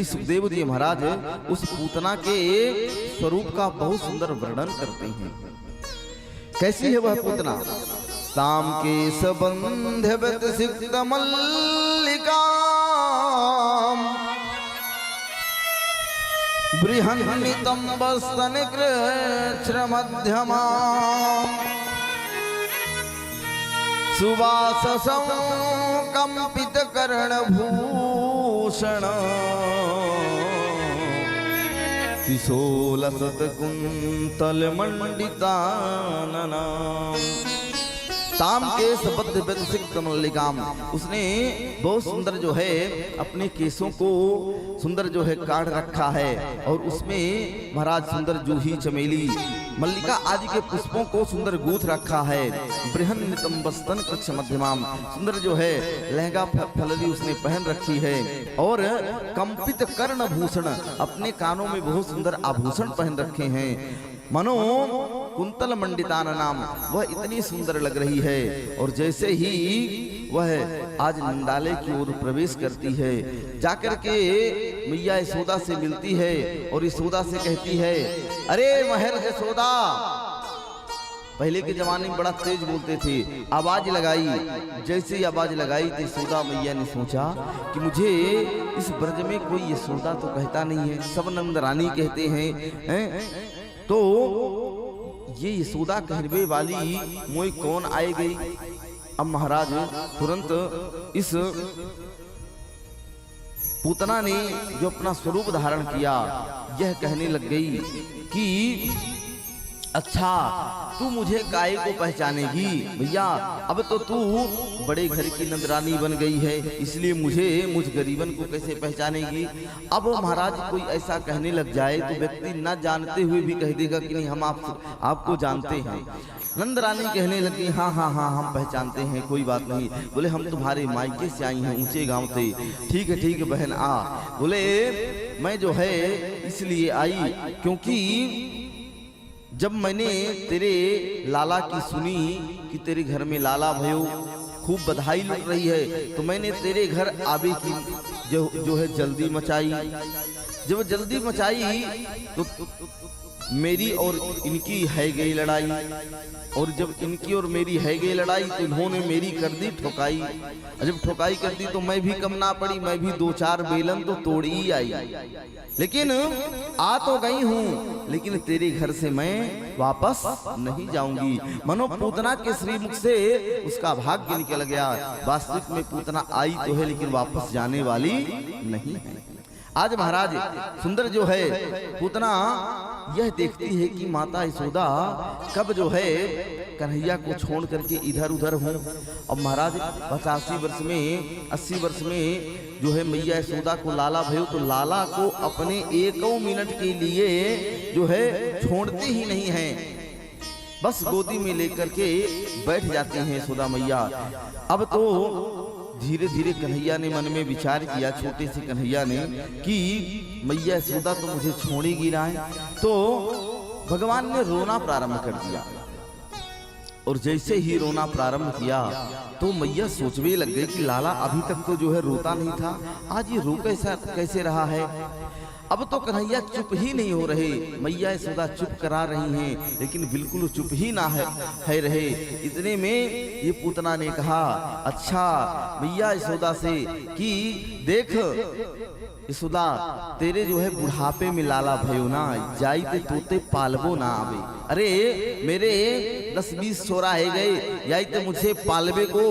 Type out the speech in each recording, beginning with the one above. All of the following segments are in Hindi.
सुखदेव जी महाराज उस पूतना के स्वरूप का बहुत सुंदर वर्णन करते हैं। कैसी है वह पूतना? ताम के सबंध व्यतिसिक्त मल्लिका बृहन्नितम बस्तन कृच्छ्र मध्यमा सुवाससं कंपित कर्ण भूषण त्रिशूलसत कुंतल मंडितानना। ताम केश बद्ध व्यतिसिक्त मल्लिकाम, उसने बहुत सुंदर जो है अपने केसों को सुंदर जो है काट रखा है और उसमें महाराज सुंदर जूही चमेली मल्लिका आदि के पुष्पों को सुंदर गूथ रखा है। बृहन्नितम बस्तन कृच्छ मध्यमाम, सुंदर जो है लहंगा फलरी उसने पहन रखी है और कंपित कर्ण भूषण, अपने कानों में बहुत सुंदर आभूषण पहन रखे हैं। मनो कुंतल मंडितान नाम, वह इतनी सुंदर लग रही है। और जैसे ही वह आज नंदालय की ओर प्रवेश करती है, जाकर के मैया यशोदा से मिलती है और यशोदा से कहती है, अरे महर यशोदा। पहले के जमाने में बड़ा तेज बोलते थे, आवाज लगाई, जैसे ही आवाज लगाई तो यशोदा मैया ने सोचा कि मुझे इस ब्रज में कोई यशोदा तो कहता नहीं है, सब नंदरानी कहते हैं। तो ये यशोदा कहवे वाली मोई कौन आए गई? अब महाराज तुरंत इस पूतना ने जो अपना स्वरूप धारण किया, यह कहने लग गई कि अच्छा तू मुझे काहे को पहचानेगी भैया? अब तो तू बड़े घर की नंदरानी बन गई है, इसलिए मुझ गरीबन को कैसे पहचानेगी? अब महाराज कोई ऐसा कहने लग जाए तो व्यक्ति न जानते हुए भी कह देगा कि नहीं हम आपको जानते हैं। नंदरानी कहने लगी, हाँ हाँ हाँ हम पहचानते हैं, कोई बात नहीं। बोले हम तुम्हारे मायके से आई हैं, ऊंचे गांव से। ठीक है बहन आ। बोले मैं जो है इसलिए आई क्योंकि जब मैंने तेरे लाला की सुनी कि तेरे घर में लाला भयो खूब बधाई लुट रही है, तो मैंने तेरे घर आवे की जो है जल्दी मचाई। जब जल्दी मचाई तो मेरी और इनकी है गई लड़ाई, और जब इनकी और मेरी है गई लड़ाई तो इन्होंने मेरी कर दी ठोकाई। जब ठोकाई कर दी तो मैं भी कम ना पड़ी, मैं भी 2-4 बेलन तो तोड़ ही आई। लेकिन आ तो गई हूँ, लेकिन तेरे घर से मैं वापस नहीं जाऊंगी। मनो पूतना के श्रीमुख से उसका भाग्य निकल गया। वास्तविक में पूतना आई तो है लेकिन वापस जाने वाली नहीं है। आज महाराज सुंदर जो है पूतना यह देखती है कि माता यशोदा कब जो है कन्हैया को छोड़ करके इधर उधर हूँ। और महाराज 85 वर्ष में 80 वर्ष में जो है मैया यशोदा को लाला भयो, तो लाला को अपने 1 मिनट के लिए जो है छोड़ते ही नहीं है, बस गोदी में लेकर के बैठ जाते हैं यशोदा मैया। अब तो धीरे धीरे कन्हैया ने मन में विचार किया, छोटे से कन्हैया ने, कि मैया यशोदा तो मुझे छोड़ेगी ना। तो भगवान ने रोना प्रारंभ कर दिया, और जैसे ही रोना प्रारंभ किया तो मैया सोचने लग गई कि लाला अभी तक तो जो है रोता नहीं था, आज ये रो कैसे रहा है। अब तो कन्हैया चुप ही नहीं हो रहे, मैया यशोदा चुप करा रही हैं, लेकिन बिल्कुल चुप ही ना है रहे। इतने में ये पूतना ने कहा, अच्छा मैया यशोदा से कि देख यशोदा तेरे जो है बुढ़ापे में लाला भयो ना, जाइते तोते पालबो ना आवे। अरे मेरे 10-20 छोरा है गए, जाइते मुझे पालबे को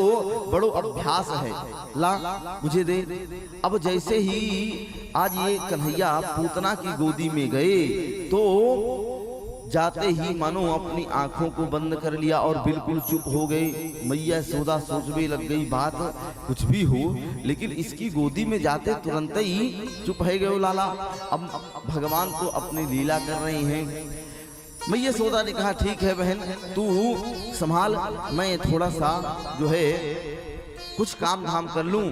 बड़ो अभ्यास है, ला मुझे दे। अब जैसे ही आज ये कन्हैया पूतना की गोदी में गए तो जाते ही मानो अपनी आंखों को बंद कर लिया और बिल्कुल चुप हो गए। मैया यशोदा सोचने लग गई बात कुछ भी हो, लेकिन इसकी गोदी में जाते तुरंत ही चुप है गए लाला। अब भगवान तो अपनी लीला कर रहे हैं। मैया यशोदा ने कहा, ठीक है बहन तू संभाल, मैं थोड़ा सा जो है कुछ काम धाम कर लूं।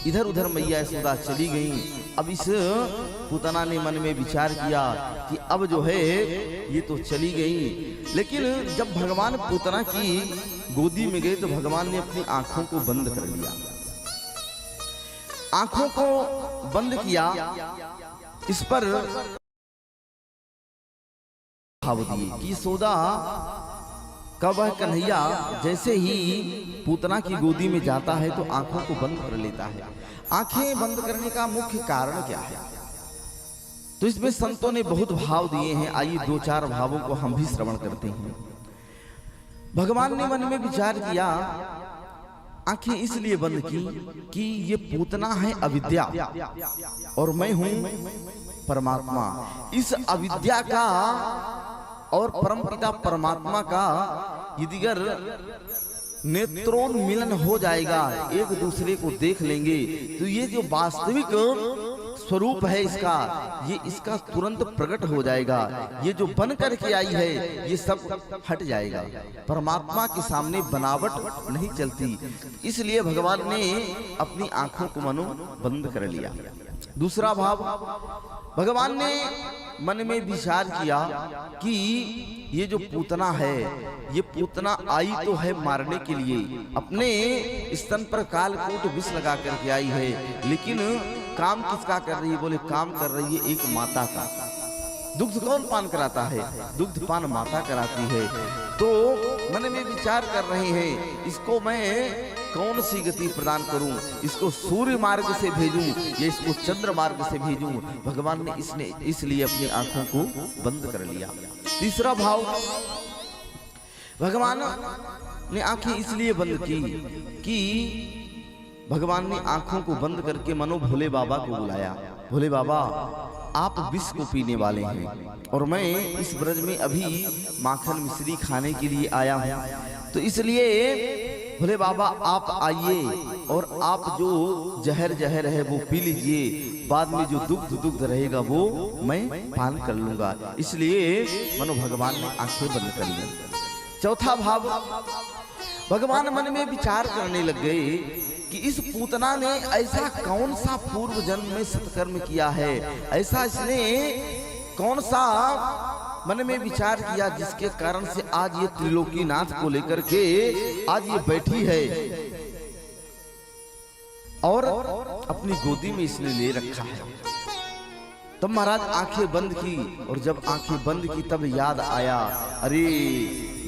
इधर उधर मैया यशोदा चली गई। अब इस पूतना ने मन में विचार किया कि अब जो है ये तो चली गई, लेकिन जब भगवान पूतना की गोदी में गए तो भगवान ने अपनी आंखों को बंद कर लिया। आंखों को बंद किया, इस पर भाव दिए कि यशोदा का वह कन्हैया जैसे ही पूतना की गोदी में जाता है तो आंखों को बंद कर लेता है। आंखें बंद करने का मुख्य कारण क्या है? तो इसमें संतों ने बहुत भाव दिए हैं। आइए दो चार भावों को हम भी श्रवण करते हैं। भगवान ने मन में विचार किया, आंखें इसलिए बंद की कि ये पूतना है अविद्या और मैं हूं परमात्मा। इस अविद्या का और परमपिता परमात्मा का यदि नेत्रोन्मिलन हो जाएगा, एक दूसरे को देख लेंगे, तो ये जो वास्तविक स्वरूप है इसका, ये इसका तुरंत प्रकट हो जाएगा। ये जो बन करके आई है ये सब हट जाएगा। परमात्मा के सामने बनावट नहीं चलती। इसलिए भगवान ने अपनी आंखों को मनो बंद कर लिया। दूसरा भाव, भगवान ने मन में विचार किया कि ये जो पूतना है, ये पूतना आई तो है मारने के लिए, अपने स्तन पर कालकूट विष लगा करके आई है, लेकिन काम किसका कर रही है? बोले काम कर रही है एक माता का। दुग्ध कौन पान कराता है? दुग्ध पान माता कराती है। तो मन में विचार कर रहे हैं, इसको मैं कौन सी गति प्रदान करूं? इसको सूर्य मार्ग से भेजूं या इसको चंद्र मार्ग से भेजूं? भगवान ने इसलिए अपनी आंखों को बंद कर लिया। तीसरा भाव, भगवान ने आंखें इसलिए बंद की कि भगवान ने आंखों को बंद करके मनो भोले बाबा को बुलाया। भोले बाबा, आप विष को पीने वाले हैं और मैं इस ब्रज में अभी माखन मिश्री खाने के लिए आया हूं, तो इसलिए भोले बाबा आप आइए और आप जो जहर है वो पी लीजिए, बाद में जो दुग्ध रहेगा वो मैं पान कर लूंगा। इसलिए मनो भगवान ने आंखें बंद कर ली। चौथा भाव, भगवान मन में विचार करने लग गए कि इस पूतना ने ऐसा कौन सा पूर्व जन्म में सत्कर्म किया है, ऐसा इसने कौन सा मन में विचार किया जिसके कारण से आज ये त्रिलोकीनाथ को लेकर के आज ये बैठी है और अपनी गोदी में इसने ले रखा है। तब महाराज आंखें बंद की, और जब आंखें बंद की तब याद आया, अरे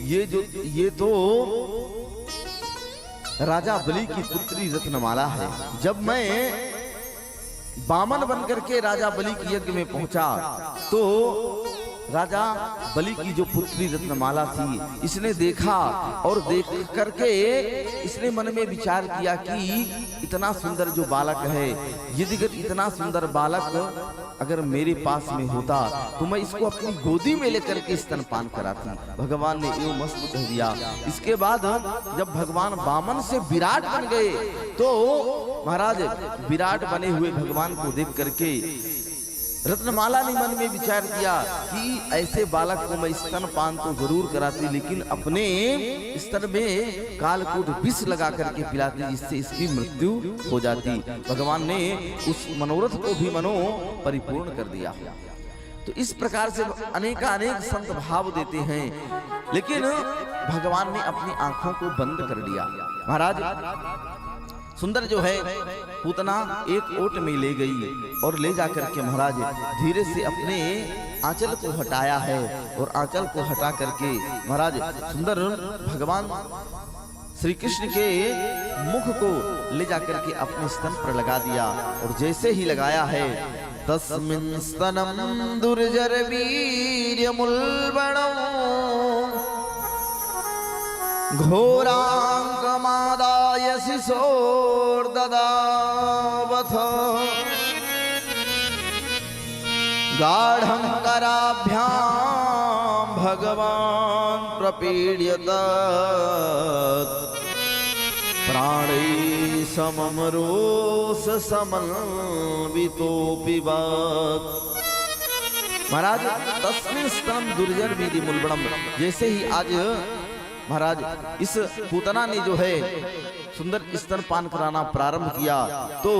ये तो राजा बलि की पुत्री रत्नमाला है। जब मैं बामन बनकर के राजा बलि के यज्ञ में पहुंचा तो राजा बलि की जो पुत्री रत्नमाला थी इसने देखा, और देख करके इसने मन में विचार किया कि इतना सुंदर जो बालक है, यदि इतना सुंदर बालक अगर मेरे पास में होता तो मैं इसको अपनी गोदी में लेकर के स्तनपान कराती। भगवान ने यूं मस्त कह दिया। इसके बाद जब भगवान बामन से विराट बन गए तो महाराज विराट बने हुए भगवान को देख करके रत्नमाला ने मन में विचार किया कि ऐसे बालक को मैं स्तनपान तो जरूर कराती, लेकिन अपने स्तन में कालकूट विष लगा करके पिलाती, जिससे इसकी मृत्यु हो जाती। भगवान ने उस मनोरथ को भी मनो परिपूर्ण कर दिया। तो इस प्रकार से अनेक संत भाव देते हैं, लेकिन भगवान ने अपनी आंखों को बंद कर दिया। महाराज सुंदर जो है पूतना एक ओट में ले गई और ले जाकर के महाराज धीरे से अपने आंचल को हटाया है, और आंचल को हटा करके महाराज सुंदर भगवान श्री कृष्ण के मुख को ले जाकर के अपने स्तन पर लगा दिया। और जैसे ही लगाया है, तस्मिन् स्तनम दुर्जर वीर्यमुल्बणम् घोरांकमादाय शिशोर्ददावथ गाढ़ं कराभ्यां भगवान् प्रपीड्यत प्राणैः समं रोष समन्वितोऽपि वत्। महाराज तस्मिन् स्तनं दुर्जर वीर्यमुल्बणम्, जैसे ही आज महाराज इस पूतना ने जो है सुंदर स्तनपान कराना प्रारंभ किया। तो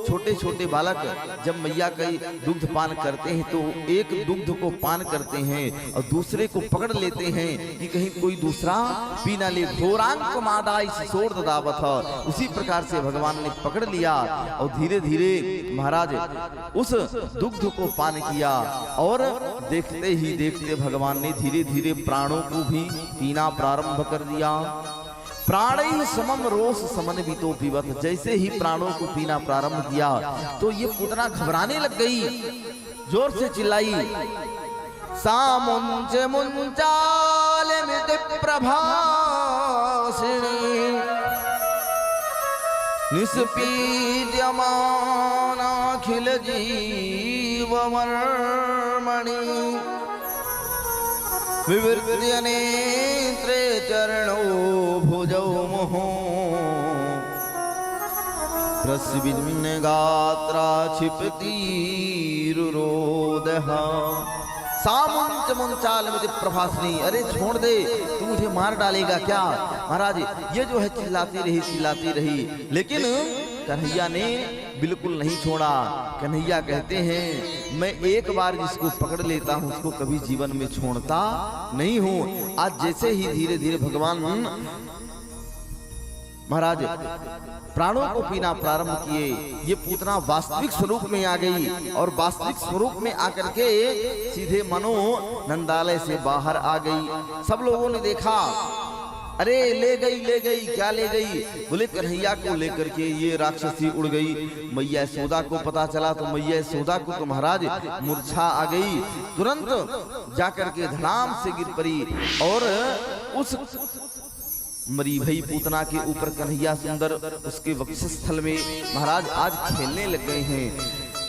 छोटे छोटे बालक जब मैया का दुग्ध पान करते हैं तो एक दुग्ध को पान करते हैं और दूसरे को पकड़ लेते हैं कि कहीं कोई दूसरा पी ना ले। घोरांक मादाई सोर दावत, उसी प्रकार से भगवान ने पकड़ लिया और धीरे धीरे महाराज उस दुग्ध को पान किया। और देखते ही देखते भगवान ने धीरे धीरे प्राणों को भी पीना प्रारंभ कर दिया। प्राणी समम रोष समन्वितो पीवत, जैसे ही प्राणों को पीना प्रारंभ किया तो ये पूतना घबराने लग गई, जोर से चिल्लाई, सामुंच मुंचाल मित प्रभासिनी निष्पीड्यमानाखिल जीववर्मणि विवृत्य नेत्रे चरणो भुजौ मोहो प्रस्विन्न गात्रा क्षिपति रुरोदः। सामुंच मुंचाल मित प्रभासिनी, अरे छोड़ दे, तू मुझे मार डालेगा क्या? महाराज ये जो है चिल्लाती रही, लेकिन कन्हैया ने बिल्कुल नहीं छोड़ा। कन्हैया कहते हैं मैं एक बार जिसको पकड़ लेता हूं उसको कभी जीवन में छोड़ता नहीं हूं। आज जैसे ही धीरे धीरे भगवान महाराज प्राणों को पीना प्रारंभ किए, ये पूतना वास्तविक स्वरूप में आ गई और वास्तविक स्वरूप में आकर के सीधे मनो नंदालय से बाहर आ गई। सब लोगों ने देखा, अरे ले गई, क्या ले गई? बोले कन्हैया को लेकर के ये राक्षसी उड़ गई। मैया यशोदा को पता चला तो मैया यशोदा को तो महाराज मूर्छा आ गई, तुरंत जाकर के धड़ाम से गिर पड़ी और उस मरी भई पूतना के ऊपर कन्हैया सुंदर उसके वक्षस्थल में महाराज आज खेलने लग गए हैं।